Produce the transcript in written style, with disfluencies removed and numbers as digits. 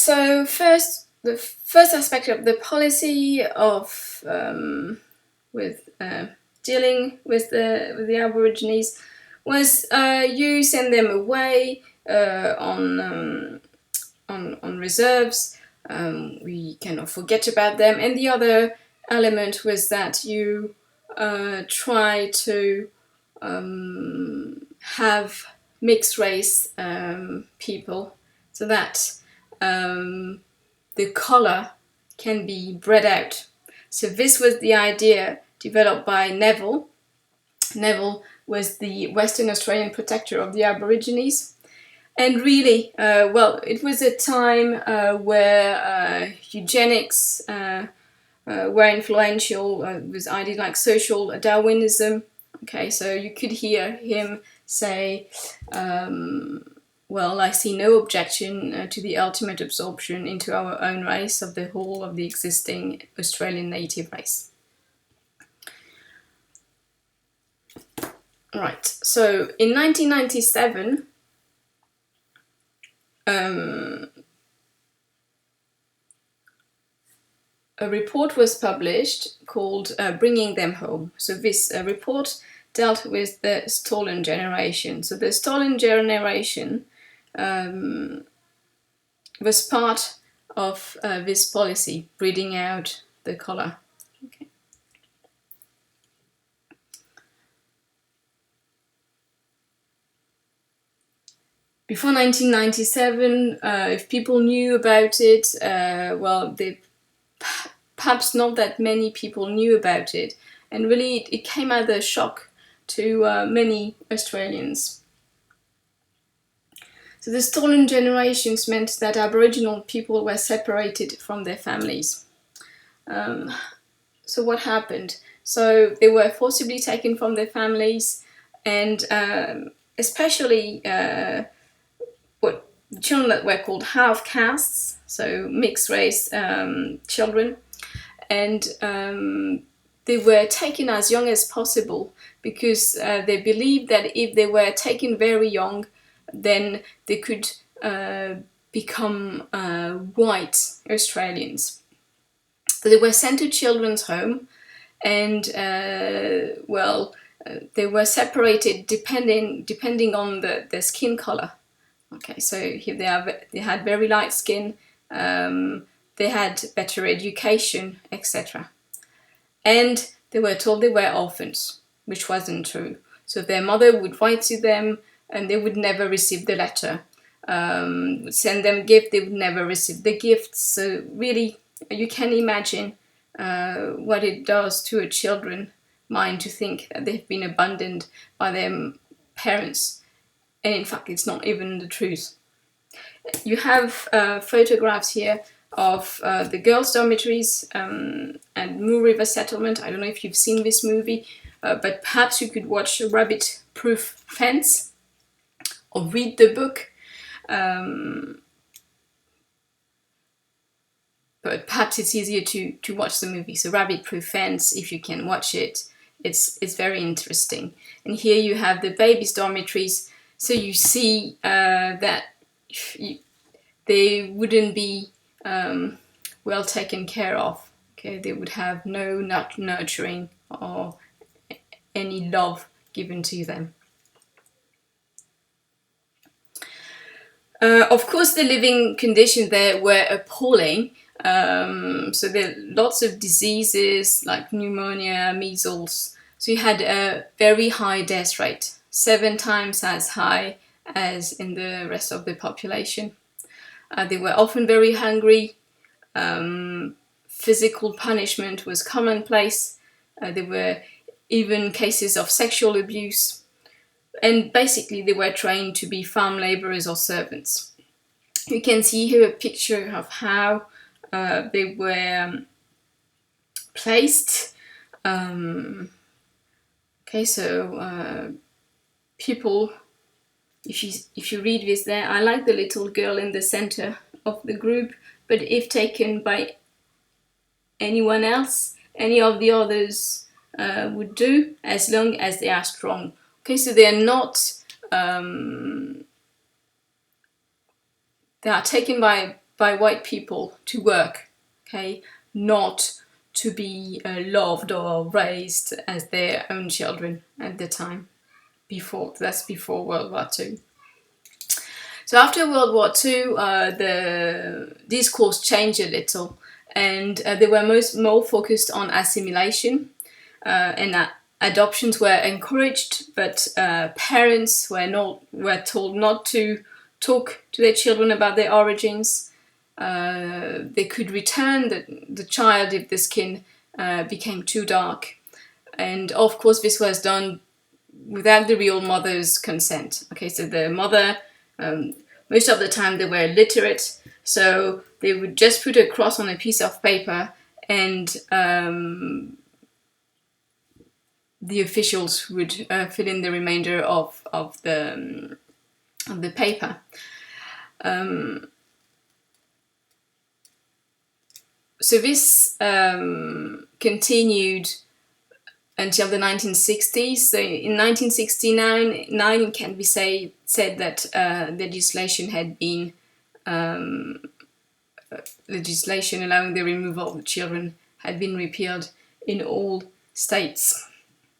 So the first aspect of the policy of with dealing with the Aborigines was you send them away on reserves. We cannot forget about them. And the other element was that you try to have mixed race people so that the color can be bred out. So this was the idea developed by Neville. Neville was the Western Australian protector of the Aborigines. And really, it was a time where eugenics were influential. It was ideas like social Darwinism. Okay, so you could hear him say, I see no objection to the ultimate absorption into our own race of the whole of the existing Australian native race. Right, so in 1997, a report was published called Bringing Them Home. So this report dealt with the stolen generation. So the stolen generation was part of this policy, breeding out the color. Okay. Before 1997, if people knew about it, perhaps not that many people knew about it, and really it came as a shock to many Australians. So the stolen generations meant that Aboriginal people were separated from their families. So what happened? So they were forcibly taken from their families, and especially children that were called half castes, so mixed race children, and they were taken as young as possible because they believed that if they were taken very young, then they could become white Australians. So they were sent to children's home, and they were separated depending on their skin color. Okay, so if they had very light skin, they had better education, etc. And they were told they were orphans, which wasn't true. So their mother would write to them, and they would never receive the letter. Would send them gifts, they would never receive the gifts. So really, you can imagine what it does to a children's mind to think that they've been abandoned by their parents. And in fact, it's not even the truth. You have photographs here of the girls' dormitories and Moore River Settlement. I don't know if you've seen this movie, but perhaps you could watch Rabbit Proof Fence or read the book. But perhaps it's easier to watch the movie. So Rabbit Proof Fence, if you can watch it, it's very interesting. And here you have the babies' dormitories. So you see that they wouldn't be well taken care of. Okay, they would have no nurturing or any love given to them. Of course, the living conditions there were appalling. So there are lots of diseases like pneumonia, measles. So you had a very high death rate, 7 times as high as in the rest of the population. They were often very hungry. Physical punishment was commonplace. There were even cases of sexual abuse. And basically they were trained to be farm laborers or servants. You can see here a picture of how they were placed. People, if you read this there, I like the little girl in the center of the group, but if taken by anyone else, any of the others would do, as long as they are strong. Okay, so they are not, they are taken by by white people to work, okay, not to be loved or raised as their own children at the time. That's before World War II. So after World War II, the discourse changed a little, and they were more focused on assimilation, and adoptions were encouraged, but parents were told not to talk to their children about their origins. They could return the child if the skin became too dark, and of course this was done without the real mother's consent. Okay, so the mother, most of the time they were illiterate, so they would just put a cross on a piece of paper, and the officials would fill in the remainder of the paper. So this continued until the 1960s. So in 1969, it can be said that legislation had been legislation allowing the removal of children had been repealed in all states.